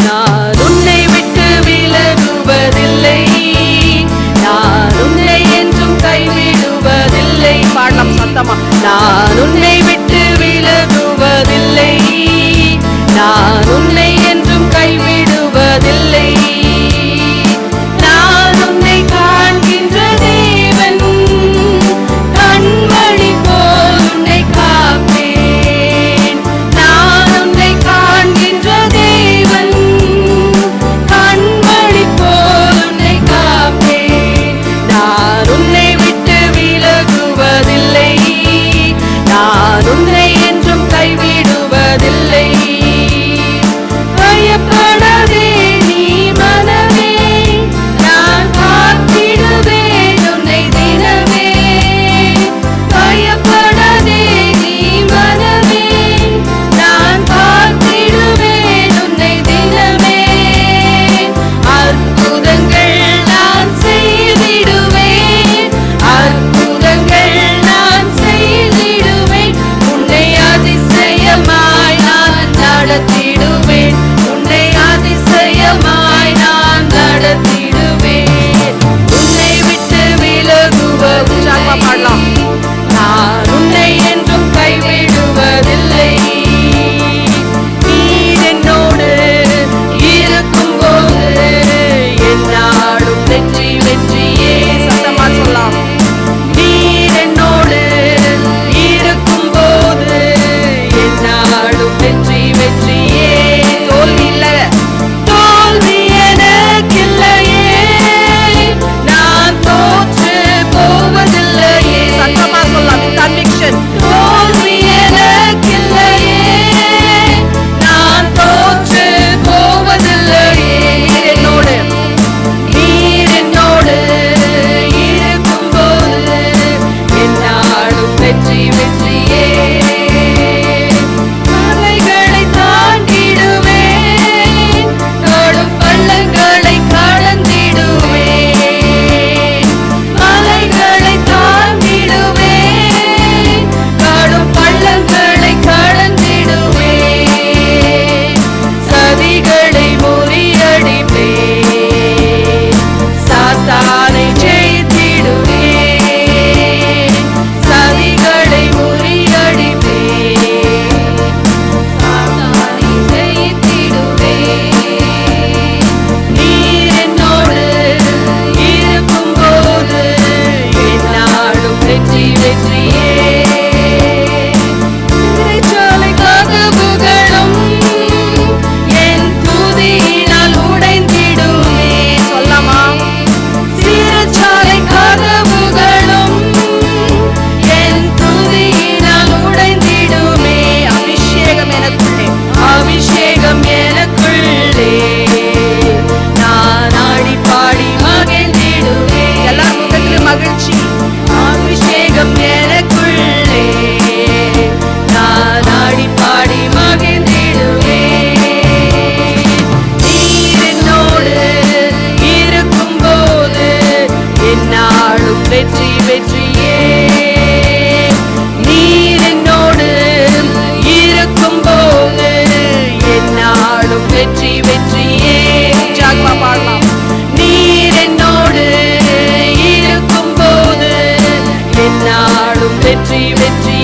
நான் உன்னை விட்டு விலகுவதில்லை, நான் உன்னை என்றும் கைவிடுவதில்லை. பாடலாம் சத்தமா. நான் உன்னை விட்டு விலகுவதில்லை, நான் உன்னை என்றும் கைவிடுவதில்லை. நான் உன்னை காண்கின்ற தேவன், கண்மணி போல் உன்னை காப்பேன். நான் உன்னை காண்கின்ற தேவன், கண்மணி போல் உன்னை காப்பேன். நான் உன்னை விட்டு விலகுவதில்லை, நான் உன்னை என்றும் கைவிடுவதில்லை. பயப்படாதே நீ மனமே, நான் காத்திடுவேன் உன்னை தினமே. பயப்படாதே நீ மனமே, நான் காத்திடுவேன் உன்னை தினமே. அற்புதங்கள் நான் செய்திடுவேன், அற்புதங்கள் நான் செய்திடுவேன். உன்னை அதிசயமாய் நான் நடத்திடுவேன், உன்னை அதிசயமாய் நான் நடத்திடுவேன். உன்னை விட்டு விலகுவதில்லை, நான் உன்னை என்றும் கைவிடுவதில்லை. நீர் என்னோடு இருக்கும்போது என்னாலும் வெற்றி வெற்றியே. சத்தமா சொல்லலாம். நீர் என்னோடு இருக்கும்போது என்னாலும் வெற்றி வெற்றியே. தோல்வி இல்லை, தோல்வி எனக்கில்லையே, நான் தோற்று போவதில்லையே. சத்தமா சொல்லலாம். கன்விக்ஷன். தோல்வி எனக்கில்லையே, நான் தோற்று போவதில்லையே. நீர் என்னோடு, நீர் என்னோடு இருக்கும்போது என்னாலும் வெற்றி வெற்றியே. மலைகளை தாண்டிடுவேன், கடும் பள்ளங்களை கடந்திடுவேன். மலைகளை தாண்டிடுவேன், கடும் பள்ளங்களை கடந்திடுவேன். சதிகளை முறியடிப்பேன், சாத்தானை ஜெயித்திடுவேன். சதிகளை முறியடிப்பேன், சாத்தானை ஜெயித்திடுவேன். நீர் என்னோடு இருக்கும்போது என்னாலும் வெற்றி வெற்றியே. சிறைச்சாலை கதவுகளும் என் துதியினால் உடைந்திடுமே. சொல்லமா. சிறைச்சாலை கதவுகளும் என் துதியினால் உடைந்திடுமே. அபிஷேகம் எனக்குள்ளே, அபிஷேகம் எனக்குள்ளே, நான் ஆடி பாடி மகிழ்ந்திடுவேன். எல்லார் முகத்திலும் மகிழ்ச்சி. அபிஷேகம் எனக்குள்ளே, நான் ஆடி பாடி மகிழ்ந்திடுவேன். நீர் என்னோடு இருக்கும்போது என்னாலும் வெற்றி வெற்றியே. நீர் என்னோடு இருக்கும்போது என்னாலும் வெற்றி வெற்றியே. ஜாக்வா பாடலாம். நீர் என்னோடு இருக்கும்போது என்னாலும் வெற்றி வெற்றி.